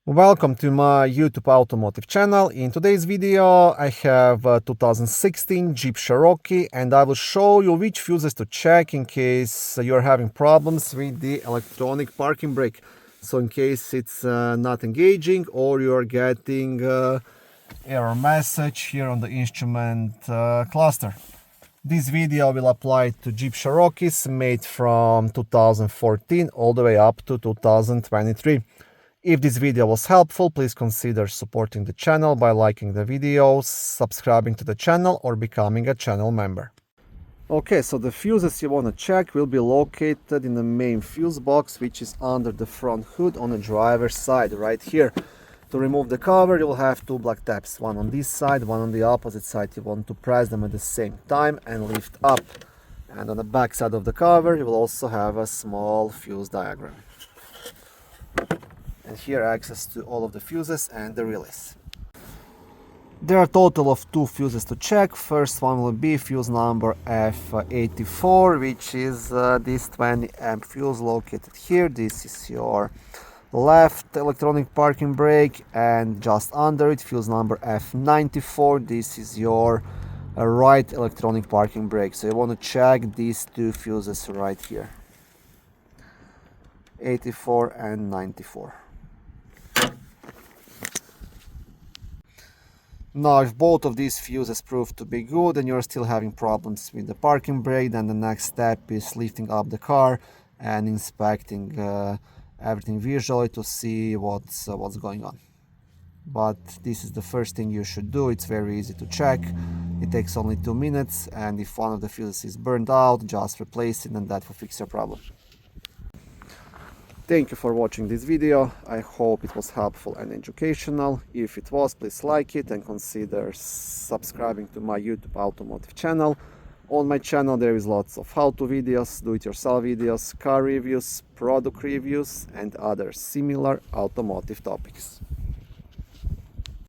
Welcome to my YouTube automotive channel. In today's video I have a 2016 Jeep Cherokee and I will show you which fuses to check in case you're having problems with the electronic parking brake. So in case it's not engaging or you're getting error message here on the instrument cluster. This video will apply to Jeep Cherokees made from 2014 all the way up to 2023. If this video was helpful, please consider supporting the channel by liking the videos, subscribing to the channel, or becoming a channel member. Okay, so the fuses you want to check will be located in the main fuse box, which is under the front hood on the driver's side, right here. To remove the cover, you'll have two black tabs, one on this side, one on the opposite side. You want to press them at the same time and lift up. And on the back side of the cover, you will also have a small fuse diagram. And here access to all of the fuses and the relays. There are a total of two fuses to check. First one will be fuse number F84, which is this 20 amp fuse located here. This is your left electronic parking brake, and just under it fuse number F94. This is your right electronic parking brake. So you want to check these two fuses right here, 84 and 94. Now, if both of these fuses prove to be good and you're still having problems with the parking brake, then the next step is lifting up the car and inspecting everything visually to see what's going on. But this is the first thing you should do. It's very easy to check. It takes only 2 minutes, and if one of the fuses is burned out, just replace it and that will fix your problem. Thank you for watching this video. I hope it was helpful and educational. If it was, please like it and consider subscribing to my YouTube automotive channel. On my channel there is lots of how-to videos, do-it-yourself videos, car reviews, product reviews and other similar automotive topics.